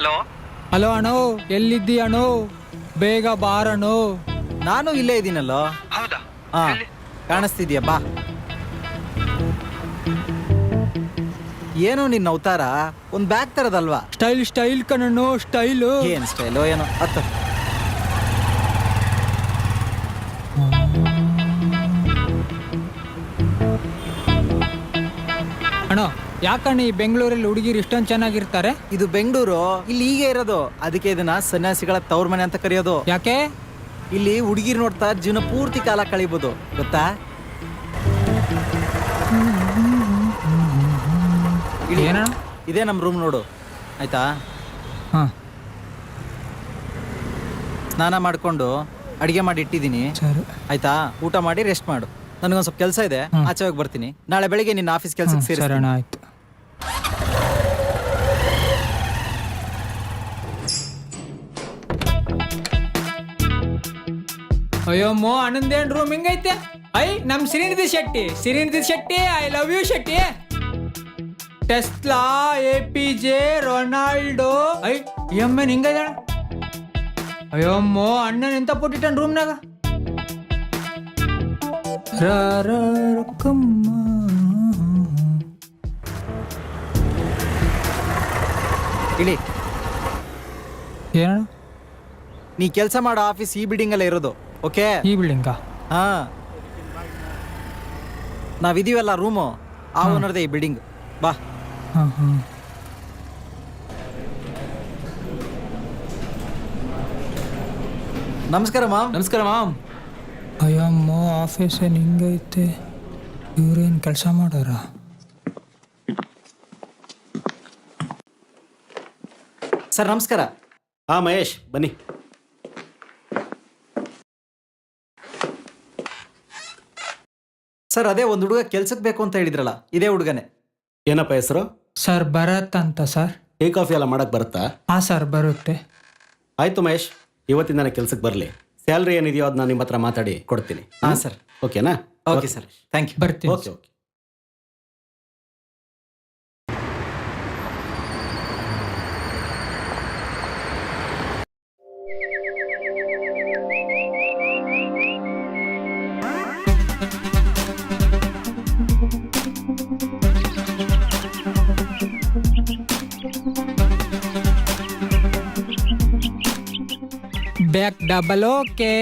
Hello hello ಅಣ್ಣೋ, ಎಲ್ಲಿದ್ದೀ ಅಣ್ಣೋ? ಬೇಗ ಬಾರಣ್ಣೋ. ನಾನು ಇಲ್ಲೇ ಇದ್ದೀನಲ್ಲೋ. ಹೌದಾ? ಹಾ, ಕಾಣಿಸ್ತಿದ್ಯಾ? ಬಾ. ಏನೋ ನಿನ್ನ ಅವತಾರ ಒಂದ್ ಬ್ಯಾಗ್ ತರದಲ್ವಾ? ಸ್ಟೈಲ್ ಸ್ಟೈಲ್ ಕಣ್ಣೋ, ಸ್ಟೈಲು. ಏನ್ ಸ್ಟೈಲೋ ಏನೋ. ಹತ್ತು. ಅಣ್ಣ, ಯಾಕಣ್ಣ ಈ ಬೆಂಗಳೂರಲ್ಲಿ ಹುಡುಗಿರು ಇಷ್ಟೊಂದು ಚೆನ್ನಾಗಿರ್ತಾರೆ? ಇದು ಬೆಂಗಳೂರು, ಇಲ್ಲಿ ಹೀಗೆ ಇರೋದು. ಅದಕ್ಕೆ ಇದನ್ನ ಸನ್ಯಾಸಿಗಳ ತವ್ರ ಮನೆ ಅಂತ ಕರೆಯೋದು. ಯಾಕೆ? ಇಲ್ಲಿ ಹುಡುಗಿರ್ ನೋಡ್ತಾ ಜೀವನ ಪೂರ್ತಿ ಕಾಲ ಕಳಿಬಹುದು, ಗೊತ್ತಾ? ಇಳಿ. ಏನಣ್ಣ? ಇದೇ ನಮ್ ರೂಮ್ ನೋಡು, ಆಯ್ತಾ? ಹಾ, ಸ್ನಾನ ಮಾಡ್ಕೊಂಡು ಅಡಿಗೆ ಮಾಡಿ ಇಟ್ಟಿದ್ದೀನಿ, ಸರಿ. ಆಯ್ತಾ? ಊಟ ಮಾಡಿ ರೆಸ್ಟ್ ಮಾಡು. ನನಗೊಂದ್ ಸ್ವಲ್ಪ ಕೆಲಸ ಇದೆ, ಆಚೆ ಹೋಗಿ ಬರ್ತೀನಿ. ನಾಳೆ ಬೆಳಿಗ್ಗೆ ನಿನ್ನ ಆಫೀಸ್ ಕೆಲ್ಸಕ್ಕೆ ಸರಿ ಸೇರಿಸ್ತೀನಿ. ಅಣ್ಣ, ಆಯ್ತು. ಅಯ್ಯೋ ಮೋ, ಅಣ್ಣಂದೇನ್ ರೂಮ್ ಹಿಂಗೈತೆ? ನಮ್ Srinidhi Shetty, I love you Shetty. Tesla, APJ, Ronaldo. ಎಮ್ಮನ್ ಹಿಂಗೈತೆ ಅಣ್ಣ. ಅಯ್ಯೋ ಮೋ, ಅಣ್ಣನ್ ಎಂತ ಪುಟ್ಟಿಟ್ಟನ್ ರೂಮ್ನಾಗ. ಇಳಿ. ಏನಣ್ಣ? ನೀ ಕೆಲಸ ಮಾಡೋ ಆಫೀಸ್ ಈ ಬಿಲ್ಡಿಂಗ್ ಅಲ್ಲೇ ಇರೋದು, ಓಕೆ? ಈ ಬಿಲ್ಡಿಂಗಾ? ಹಾ, ನಾವಿದೀವಲ್ಲ ರೂಮು, ಆ ಓನರ್ದೇ ಈ ಬಿಲ್ಡಿಂಗ್. ಬಾ. ನಮಸ್ಕಾರ ಮಾಮ್. ನಮಸ್ಕಾರ ಮಾಮ್. ಅಯ್ಯಮ್ಮ, ಆಫೀಸ್ ಏನು ಹಿಂಗೈತೆ? ಇವ್ರೇನು ಕೆಲಸ ಮಾಡೋರ? ಸರ್ ನಮಸ್ಕಾರ. ಹಾ ಮಹೇಶ್, ಬನ್ನಿ. ಸರ್ ಅದೇ ಒಂದು ಹುಡುಗ ಕೆಲ್ಸಕ್ಕೆ ಬೇಕು ಅಂತ ಹೇಳಿದ್ರಲ್ಲ, ಇದೇ ಹುಡುಗನೇ. ಏನಪ್ಪ ಹೆಸರು? ಸರ್ ಭರತ್ ಅಂತ ಸರ್. ಟೀ ಕಾಫಿ ಎಲ್ಲ ಮಾಡಕ್ ಬರುತ್ತಾ? ಹಾ ಸರ್, ಬರುತ್ತೆ. ಆಯ್ತು ಮಹೇಶ್, ಇವತ್ತಿಂದ ಕೆಲ್ಸಕ್ಕೆ ಬರಲಿ. ಸ್ಯಾಲ್ರಿ ಏನಿದೆಯೋ ಅದನ್ನ ನಿಮ್ಮ ಹತ್ರ ಮಾತಾಡಿ ಕೊಡ್ತೀನಿ. ಹಾಂ ಸರ್. ಓಕೆನಾ? Okay sir, thank you. ಬರ್ತೀನಿ. Okay okay. Back double okay,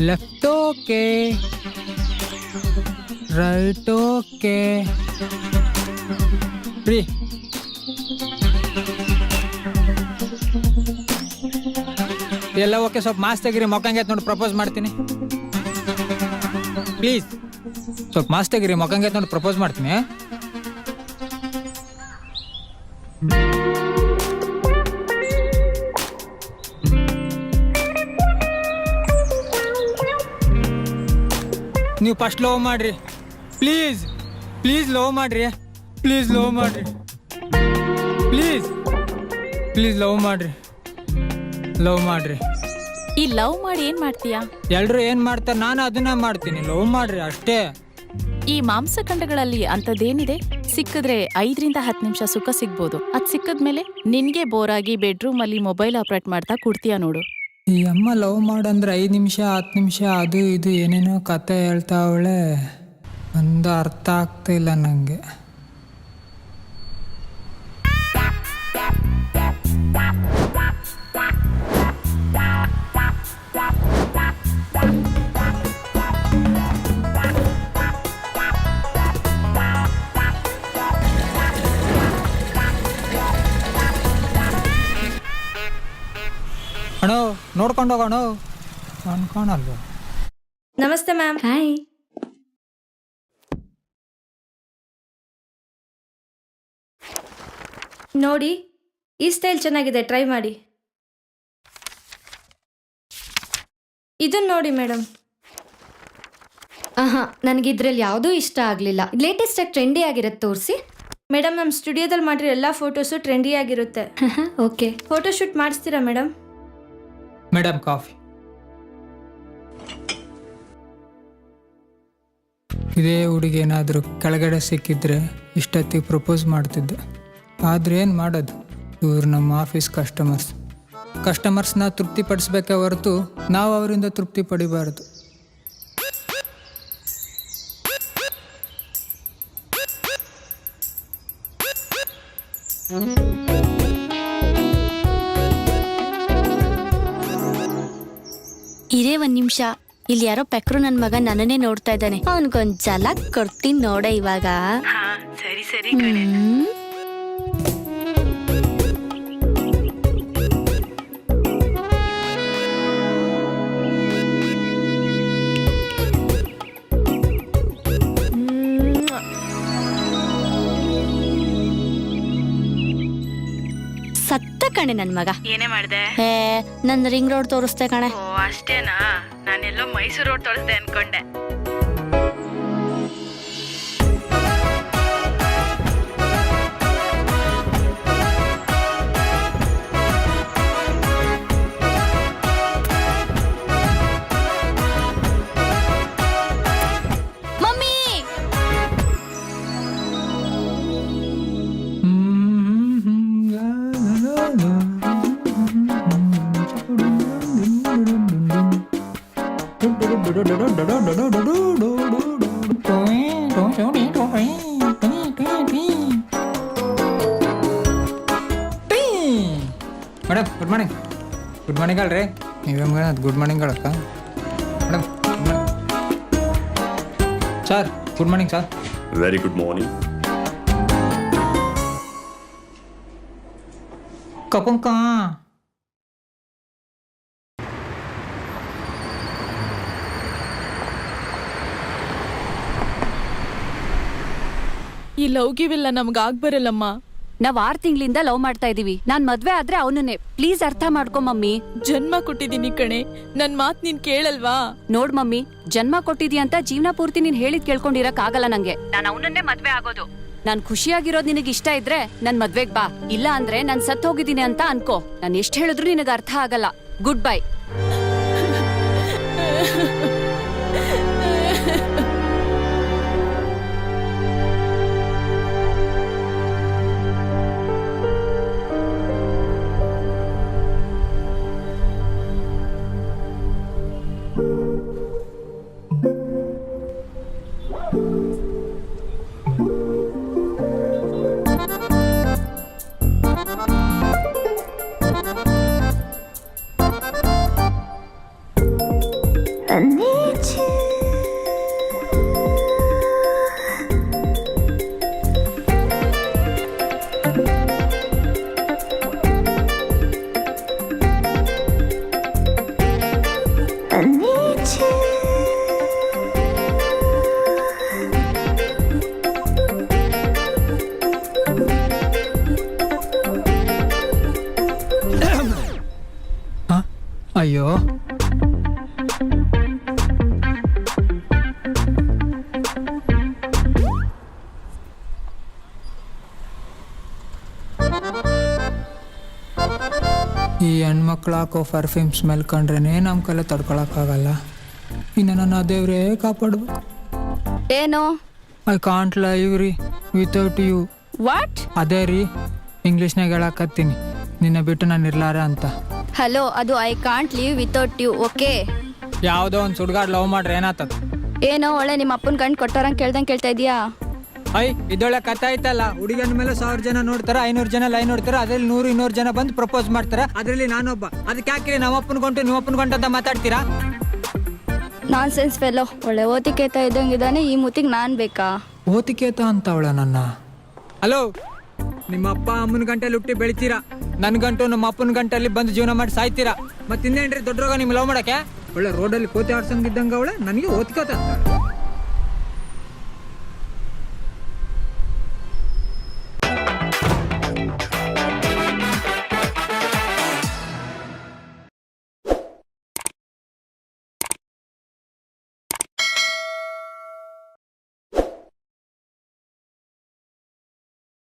left okay, right okay. ರೀ, ಎಲ್ಲ ಓಕೆ. ಸ್ವಲ್ಪ ಮಾಸ್ ತೆಗಿರಿ, ಮೊಕ್ಕಂಗೈತೆ ನೋಡಿ ಪ್ರಪೋಸ್ ಮಾಡ್ತೀನಿ. ಪ್ಲೀಸ್ ಸ್ವಲ್ಪ ಮಾಸ್ ತೆಗಿರಿ, ಮೊಕ್ಕಂಗೈತೆ ನೋಡಿ ಪ್ರಪೋಸ್ ಮಾಡ್ತೀನಿ. ನೀವು ಫಸ್ಟ್ ಲವ್ ಮಾಡ್ರಿ, ಪ್ಲೀಸ್ ಪ್ಲೀಸ್ ಲವ್ ಮಾಡ್ರಿ, ಪ್ಲೀಸ್ ಲವ್ ಮಾಡ್ರಿ, ಪ್ಲೀಸ್ ಪ್ಲೀಸ್ ಲವ್ ಮಾಡ್ರಿ, ಲವ್ ಮಾಡ್ರಿ. ಈ ಲವ್ ಮಾಡಿ ಏನ್ ಮಾಡ್ತೀಯಾ? ಎಲ್ರು ಏನ್ ಮಾಡ್ತಾರೆ, ನಾನು ಅದನ್ನ ಮಾಡ್ತೀನಿ. ಲವ್ ಮಾಡ್ರಿ ಅಷ್ಟೇ. ಈ ಮಾಂಸಖಂಡಗಳಲ್ಲಿ ಅಂತದೇನಿದೆ? ಸಿಕ್ಕಿದ್ರೆ 5ರಿಂದ 10 ನಿಮಿಷ ಸುಖ ಸಿಗ್ಬೋದು. ಅದ್ ಸಿಕ್ಕದ್ಮೇಲೆ ನಿನ್ಗೆ ಬೋರ್ ಆಗಿ ಬೆಡ್ರೂಮ್ ಅಲ್ಲಿ ಮೊಬೈಲ್ ಆಪರೇಟ್ ಮಾಡ್ತಾ ಕೂಡ್ತೀಯ ನೋಡು. ಈ ಅಮ್ಮ ಲವ್ ಮಾಡಂದ್ರೆ 5 ನಿಮಿಷ 10 ನಿಮಿಷ ಅದು ಇದು ಏನೇನೋ ಕತೆ ಹೇಳ್ತಾವಳೆ. ಒಂದು ಅರ್ಥ ಆಗ್ತಿಲ್ಲ ನನಗೆ. ಅಣ್ಣ ನೋಡ್ಕೊಂಡು ಹೋಗೋಣ, ಅನ್ಕೊಳಲ್ವ? ನಮಸ್ತೆ ಮ್ಯಾಮ್. ಹಾಯ್. ನೋಡಿ, ಈ ಸ್ಟೈಲ್ ಚೆನ್ನಾಗಿದೆ, ಟ್ರೈ ಮಾಡಿ. ಇದನ್ನ ನೋಡಿ ಮೇಡಮ್. ನನಗಿದ್ರಲ್ಲಿ ಯಾವುದೂ ಇಷ್ಟ ಆಗಲಿಲ್ಲ. ಲೇಟೆಸ್ಟಾಗಿ ಟ್ರೆಂಡಿ ಆಗಿರುತ್ತೆ ತೋರಿಸಿ. ಮೇಡಮ್, ನಮ್ಮ ಸ್ಟುಡಿಯೋದಲ್ಲಿ ಮಾಡಿರೋ ಎಲ್ಲ ಫೋಟೋಸು ಟ್ರೆಂಡಿ ಆಗಿರುತ್ತೆ. ಓಕೆ, ಫೋಟೋಶೂಟ್ ಮಾಡಿಸ್ತೀರಾ ಮೇಡಮ್? Madam coffee. ಇದೇ ಹುಡುಗಿ ಏನಾದರೂ ಕೆಳಗಡೆ ಸಿಕ್ಕಿದ್ರೆ ಇಷ್ಟೊತ್ತಿಗೆ ಪ್ರಪೋಸ್ ಮಾಡ್ತಿದ್ದೆ. ಆದರೆ ಏನು ಮಾಡೋದು, ಇವ್ರು ನಮ್ಮ ಆಫೀಸ್ ಕಸ್ಟಮರ್ಸ್ನ ತೃಪ್ತಿಪಡಿಸ್ಬೇಕೇ ಹೊರತು ನಾವು ಅವರಿಂದ ತೃಪ್ತಿ ಪಡಿಬಾರ್ದು. ಇರೇ ಒಂದ್ ನಿಮಿಷ, ಇಲ್ಲಿ ಯಾರೋ ಪೆಕ್ರು ನನ್ ಮಗ ನನ್ನನ್ನೇ ನೋಡ್ತಾ ಇದ್ದಾನೆ. ಅವನ್ಗೊಂದ್ ಜಲ ಕೊಡ್ತೀನಿ ನೋಡೆ ಇವಾಗ. ಸರಿ ಸರಿ ಸತ್ತ ಕಣೆ ನನ್ ಮಗ. ಏನೇ ಮಾಡ್ದೆ? ನನ್ ರಿಂಗ್ ರೋಡ್ ತೋರಿಸ್ದೆ ಕಣೆ. ಓ ಅಷ್ಟೇನಾ? ನಾನೆಲ್ಲೋ ಮೈಸೂರು ರೋಡ್ ತೋರಿಸ್ದೆ ಅನ್ಕೊಂಡೆ. Mummy madam good morning. Good morning ಅಲ್ರಿ ನೀವೇ ಗುಡ್ ಮಾರ್ನಿಂಗ್ ಅಳಕ್ಕ madam. Sir good morning sir. Very good morning. ಕಪಂಕ ಈ ಲವ್ ಗಿವಿಲ್ಲ ನಮ್ಗೆ ಆಗ್ಬರಲ್ಲಮ್ಮ. ನಾವ್ 6 ತಿಂಗಳಿಂದ ಲವ್ ಮಾಡ್ತಾ ಇದೀವಿ. ನಾನ್ ಮದ್ವೆ ಆದ್ರೆ ಅವನನ್ನೇ. ಪ್ಲೀಸ್ ಅರ್ಥ ಮಾಡ್ಕೊ ಮಮ್ಮಿ. ಜನ್ಮ ಕೊಟ್ಟಿದ್ದೀನಿ ಕಣೆ, ನನ್ ಮಾತ್ ನೀನ್ ಕೇಳಲ್ವಾ? ನೋಡ್ ಮಮ್ಮಿ, ಜನ್ಮ ಕೊಟ್ಟಿದ್ಯಾ ಅಂತ ಜೀವನ ಪೂರ್ತಿ ನೀನ್ ಹೇಳಿದ್ ಕೇಳ್ಕೊಂಡಿರಕ್ ಆಗಲ್ಲ ನಂಗೆ. ನಾನ್ ಅವನನ್ನೇ ಮದ್ವೆ ಆಗೋದು. ನಾನ್ ಖುಷಿಯಾಗಿರೋದ್ ನಿನಗ್ ಇಷ್ಟ ಇದ್ರೆ ನನ್ ಮದ್ವೆಗ್ ಬಾ. ಇಲ್ಲ ಅಂದ್ರೆ ನಾನ್ ಸತ್ ಹೋಗಿದ್ದೀನಿ ಅಂತ ಅನ್ಕೋ. ನಾನ್ ಎಷ್ಟ್ ಹೇಳಿದ್ರು ನಿನಗ್ ಅರ್ಥ ಆಗಲ್ಲ. Good bye. ಅಯ್ಯೋ ಈ ಹೆಣ್ಮಕ್ಳು ಹಾಕೋ ಪರ್ಫ್ಯೂಮ್ ಸ್ಮೆಲ್ ಕಂಡ್ರೇನೆ ನಮ್ಮ ಕೈಲ ತಡ್ಕೊಳಕ್ಕಾಗಲ್ಲ. ಇನ್ನು ನನ್ನ ದೇವ್ರೇ ಕಾಪಾಡ್ಬೇಕು. ಏನು? ಐ ಕಾಂಟ್ ಲೈವ್ ರೀ ವಿತೌಟ್ ಯು. ವಾಟ್? ಅದೇ ರೀ ಇಂಗ್ಲೀಷ್ನಾಗ ಹೇಳಕತ್ತೀನಿ, ನಿನ್ನ ಬಿಟ್ಟು ನಾನು ಇರ್ಲಾರ ಅಂತ. ಹಲೋ, ಅದು I can't leave without you. Okay. ಯಾವುದೋ ಒಂದು ಸುಡ್ಗಾಡ್ ಲವ್ ಮಾಡ್ರೆ ಏನಾತದ? ಏನೋ ಒಳ್ಳೆ ನಿಮ್ಮ ಅಪ್ಪನ ಗಂಡ್ ಕೊಟ್ಟೋರಂಗ್ ಕೇಳ್ತಾ ಇದೀಯಾ? ಇದೊಳ್ಳೆ ಕಥೆ ಆಯ್ತಲ್ಲ. ಹುಡುಗನ ಮೇಲೆ 1000 ಜನ ನೋಡ್ತಾರ, 500 ಜನ ಲೈನ್ ನೋಡ್ತಾರ, ಅದ್ರಲ್ಲಿ 100-200 ಜನ ಬಂದು ಪ್ರಪೋಸ್ ಮಾಡ್ತಾರ, ಅದ್ರಲ್ಲಿ ನಾನೊಬ್ಬ. ಅದಕ್ಕೆ ಯಾಕೆ ನಮ್ಮ ಅಪ್ಪನ ಗಂಟು ನಿಮ್ಮ ಅಪ್ಪನ ಗಂಟು ಅಂತ ಮಾತಾಡ್ತೀರಾ? ನಾನ್ ಸೆನ್ಸ್ ಫೆಲೋ. ಒಳ್ಳೆ ಓತಿಕೇತ ಇದ್ದಂಗಿದ್ದಾನೆ, ಈ ಮುತ್ತಿಗೆ ನಾನ್ ಬೇಕಾ? ಓತಿಕೇತ ಅಂತ ಅವಳ ನನ್ನ. ಹಲೋ, ನಿಮ್ಮ ಅಪ್ಪ ಅಮ್ಮನ ಗಂಟಲ್ಲಿ ಹುಟ್ಟಿ ಬೆಳಿತೀರಾ, ನನ್ ಗಂಟು ನಮ್ಮ ಅಪ್ಪನ ಗಂಟಲ್ಲಿ ಬಂದು ಜೀವನ ಮಾಡಿ ಸಾಯ್ತೀರಾ. ಮತ್ತೆ ಇನ್ನೇನ್ರಿ ದೊಡ್ಡರೋಗ ನಿಮ್ ಲವ್ ಮಾಡಕ್ಕೆ? ಒಳ್ಳೆ ರೋಡಲ್ಲಿ ಕೋತಿ ಆಡ್ಸಂಗಿದ್ದಂಗ ಅವಳೆ ನನಗೆ ಓದ್ಕೋತ.